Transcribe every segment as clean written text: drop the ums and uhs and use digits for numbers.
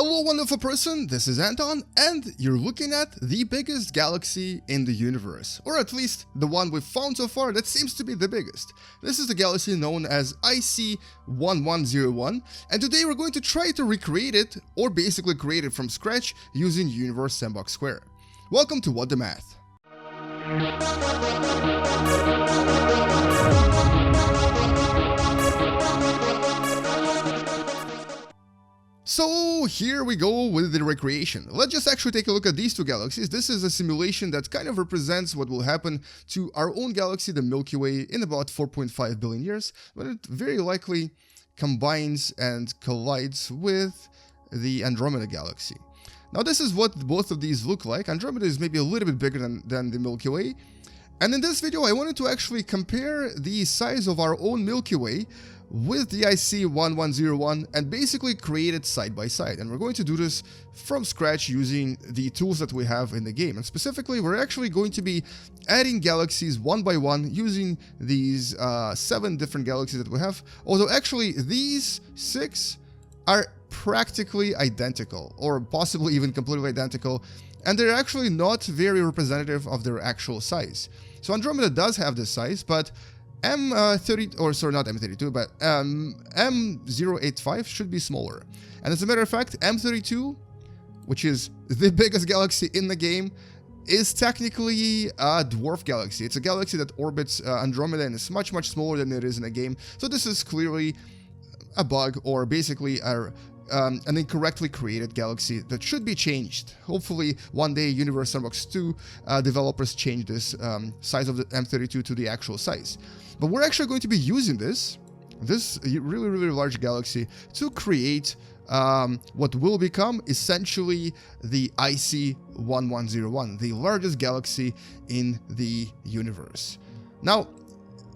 Hello wonderful person, this is Anton, and you're looking at the biggest galaxy in the universe, or at least the one we've found so far that seems to be the biggest. This is the galaxy known as IC1101, and today we're going to try to recreate it, or basically create it from scratch, using Universe Sandbox². Welcome to What the Math. So here we go with the recreation. Let's just actually take a look at these two galaxies. This is a simulation that kind of represents what will happen to our own galaxy, the Milky Way, in about 4.5 billion years, but it very likely combines and collides with the Andromeda galaxy. Now this is what both of these look like. Andromeda is maybe a little bit bigger than the Milky Way. And in this video I wanted to actually compare the size of our own Milky Way with the IC1101 and basically create it side by side. And we're going to do this from scratch using the tools that we have in the game. And specifically, we're actually going to be adding galaxies one by one using these 7 different galaxies that we have. Although actually these 6 are practically identical, or possibly even completely identical, and they're actually not very representative of their actual size. So Andromeda does have this size, but M30, or sorry, not M32, but M085 should be smaller. And as a matter of fact, M32, which is the biggest galaxy in the game, is technically a dwarf galaxy. It's a galaxy that orbits Andromeda and is much, much smaller than it is in the game. So this is clearly a bug, or basically an incorrectly created galaxy that should be changed. Hopefully one day Universe Sandbox² developers change this size of the M32 to the actual size. But we're actually going to be using this really large galaxy to create what will become essentially the IC1101, the largest galaxy in the universe. Now,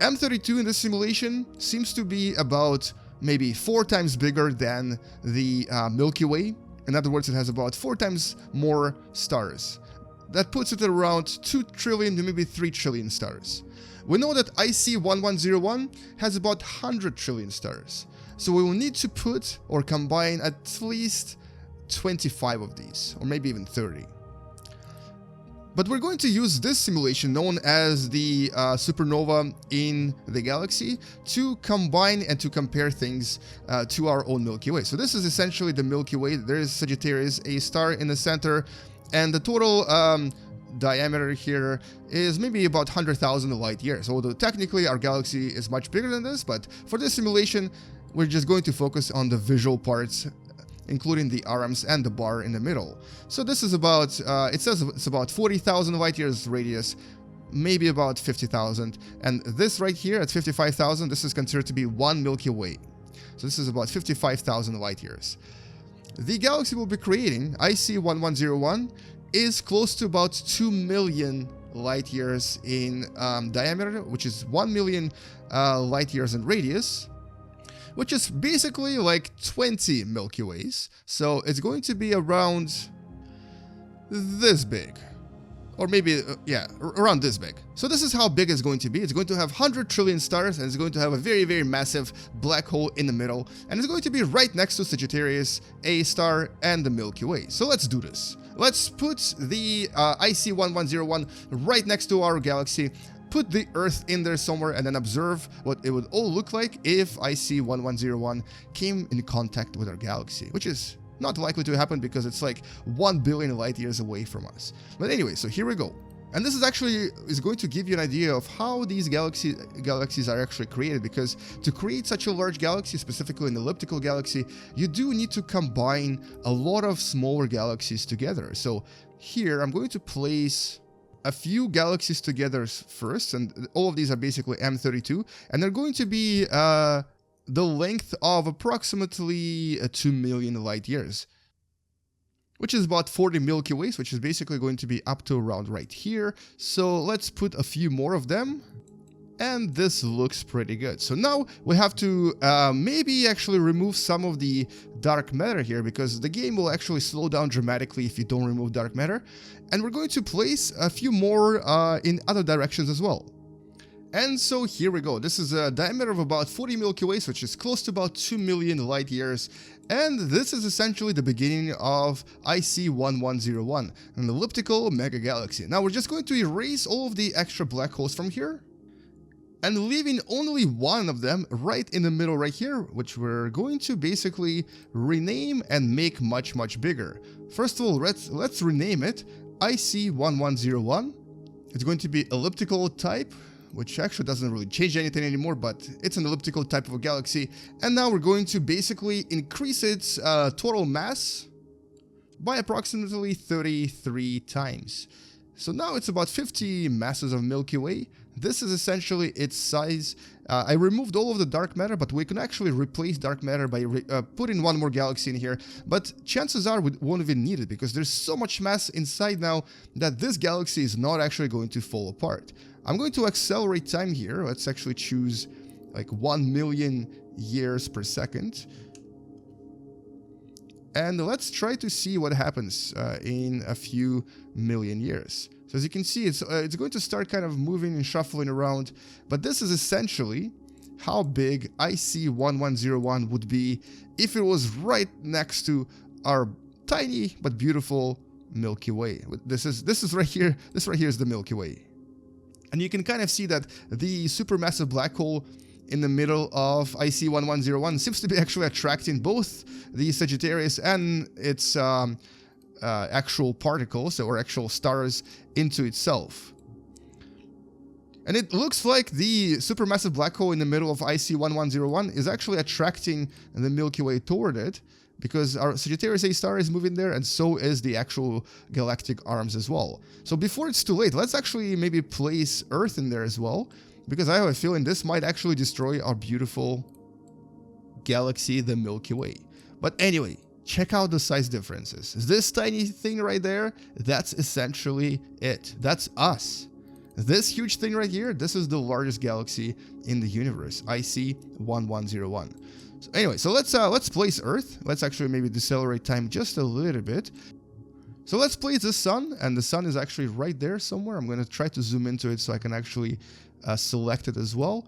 M32 in this simulation seems to be about maybe 4 times bigger than the Milky Way. In other words, it has about 4 times more stars. That puts it at around 2 trillion to maybe 3 trillion stars. We know that IC1101 has about 100 trillion stars. So we will need to put or combine at least 25 of these, or maybe even 30. But we're going to use this simulation known as the supernova in the galaxy to combine and to compare things to our own Milky Way. So this is essentially the Milky Way. There is Sagittarius, a star in the center, and the total diameter here is maybe about 100,000 light years. Although technically our galaxy is much bigger than this, but for this simulation, we're just going to focus on the visual parts, including the arms and the bar in the middle. So this is about, it says it's about 40,000 light years radius, maybe about 50,000. And this right here at 55,000, this is considered to be one Milky Way. So this is about 55,000 light years. The galaxy we'll be creating, IC1101, is close to about 2 million light years in diameter, which is 1 million light years in radius, which is basically like 20 Milky Ways. So it's going to be around this big. Or maybe, yeah, around this big. So this is how big it's going to be. It's going to have 100 trillion stars, and it's going to have a very massive black hole in the middle. And it's going to be right next to Sagittarius, a star, and the Milky Way. So let's do this. Let's put the IC1101 right next to our galaxy, put the Earth in there somewhere, and then observe what it would all look like if IC1101 came in contact with our galaxy, which is not likely to happen because it's like 1 billion light years away from us. But anyway, so here we go. And this is actually going to give you an idea of how these galaxies are actually created, because to create such a large galaxy, specifically an elliptical galaxy, you do need to combine a lot of smaller galaxies together. So here I'm going to place a few galaxies together first, and all of these are basically M32, and they're going to be the length of approximately 2 million light years, which is about 40 Milky Ways, which is basically going to be up to around right here. So let's put a few more of them, and this looks pretty good. So now we have to maybe actually remove some of the dark matter here, because the game will actually slow down dramatically if you don't remove dark matter. And we're going to place a few more in other directions as well. And so here we go. This is a diameter of about 40 Milky Ways, which is close to about 2 million light years. And this is essentially the beginning of IC1101, an elliptical mega galaxy. Now we're just going to erase all of the extra black holes from here, and leaving only one of them right in the middle right here, which we're going to basically rename and make much, much bigger. First of all, let's rename it IC1101. It's going to be elliptical type, which actually doesn't really change anything anymore, but it's an elliptical type of a galaxy. And now we're going to basically increase its total mass by approximately 33 times. So now it's about 50 masses of Milky Way. This is essentially its size. I removed all of the dark matter, but we can actually replace dark matter by putting one more galaxy in here. But chances are we won't even need it, because there's so much mass inside now that this galaxy is not actually going to fall apart. I'm going to accelerate time here. Let's actually choose like 1 million years per second. And let's try to see what happens in a few million years. So as you can see, it's going to start kind of moving and shuffling around. But this is essentially how big IC1101 would be if it was right next to our tiny but beautiful Milky Way. This is right here. This right here is the Milky Way. And you can kind of see that the supermassive black hole in the middle of IC1101 seems to be actually attracting both the Sagittarius and its actual particles or actual stars into itself. And it looks like the supermassive black hole in the middle of IC1101 is actually attracting the Milky Way toward it, because our Sagittarius A star is moving there, and so is the actual galactic arms as well. So before it's too late, let's actually maybe place Earth in there as well, because I have a feeling this might actually destroy our beautiful galaxy, the Milky Way. But anyway, check out the size differences. This tiny thing right there, that's essentially it. That's us. This huge thing right here, this is the largest galaxy in the universe, IC1101. So anyway, so let's place Earth. Let's actually maybe decelerate time just a little bit. So let's place the sun, and the sun is actually right there somewhere. I'm going to try to zoom into it so I can actually select it as well.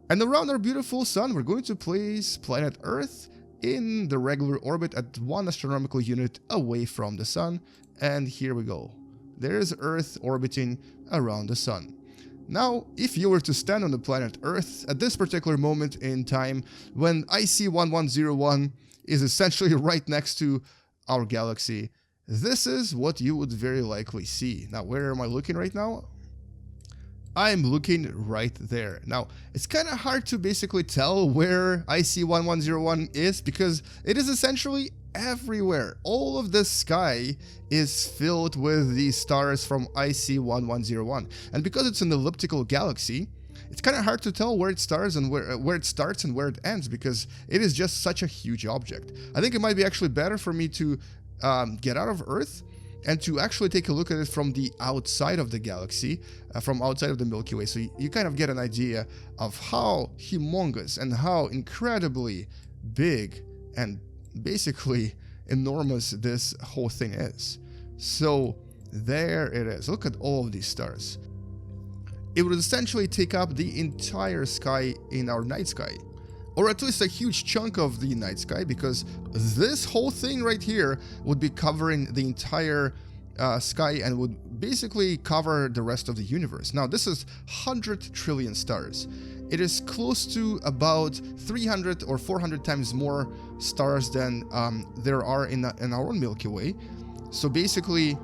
And around our beautiful sun, we're going to place planet Earth in the regular orbit at 1 astronomical unit away from the sun. And here we go. There's Earth orbiting around the sun. Now, if you were to stand on the planet Earth at this particular moment in time, when IC1101 is essentially right next to our galaxy, this is what you would very likely see. Now, where am I looking right now? I'm looking right there. Now, it's kind of hard to basically tell where IC1101 is, because it is essentially everywhere. All of the sky is filled with these stars from IC1101. And because it's an elliptical galaxy, it's kind of hard to tell where it starts and where it starts and where it ends, because it is just such a huge object. I think it might be actually better for me to get out of Earth and to actually take a look at it from the outside of the galaxy, from outside of the Milky Way, so you kind of get an idea of how humongous and how incredibly big and basically enormous this whole thing is. So there it is. Look at all of these stars. It would essentially take up the entire sky in our night sky, or at least a huge chunk of the night sky, because this whole thing right here would be covering the entire sky and would basically cover the rest of the universe. Now, this is 100 trillion stars. It is close to about 300 or 400 times more stars than there are in our own Milky Way. So basically,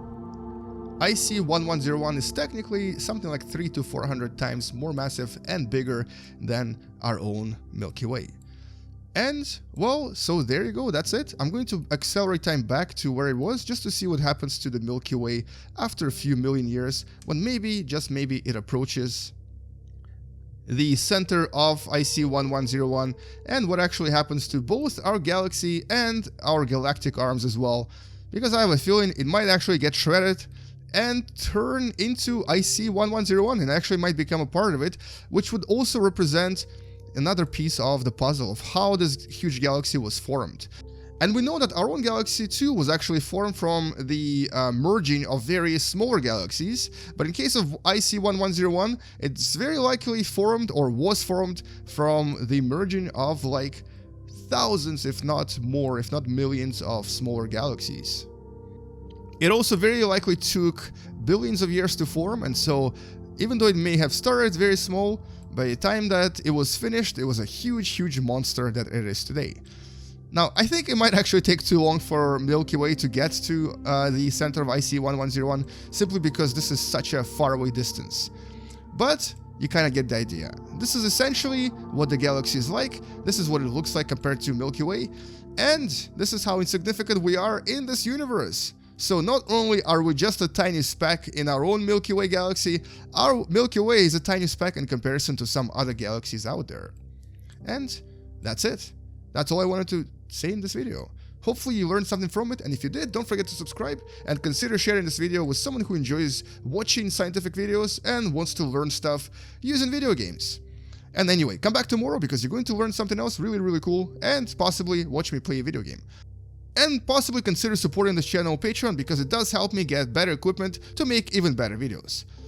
IC1101 is technically something like 300 to 400 times more massive and bigger than our own Milky Way. And, well, so there you go, that's it. I'm going to accelerate time back to where it was, just to see what happens to the Milky Way after a few million years, when maybe, just maybe, it approaches the center of IC1101, and what actually happens to both our galaxy and our galactic arms as well, because I have a feeling it might actually get shredded and turn into IC1101 and actually might become a part of it, which would also represent another piece of the puzzle of how this huge galaxy was formed. And we know that our own galaxy too was actually formed from the merging of various smaller galaxies, but in case of IC1101, it's very likely formed or was formed from the merging of like thousands, if not more, if not millions of smaller galaxies. It also very likely took billions of years to form, and so even though it may have started very small, by the time that it was finished, it was a huge monster that it is today. Now, I think it might actually take too long for Milky Way to get to the center of IC1101, simply because this is such a faraway distance. But you kind of get the idea. This is essentially what the galaxy is like, this is what it looks like compared to Milky Way, and this is how insignificant we are in this universe. So not only are we just a tiny speck in our own Milky Way galaxy, our Milky Way is a tiny speck in comparison to some other galaxies out there. And that's it. That's all I wanted to say in this video. Hopefully you learned something from it, and if you did, don't forget to subscribe and consider sharing this video with someone who enjoys watching scientific videos and wants to learn stuff using video games. And anyway, come back tomorrow because you're going to learn something else really cool and possibly watch me play a video game. And possibly consider supporting this channel on Patreon because it does help me get better equipment to make even better videos.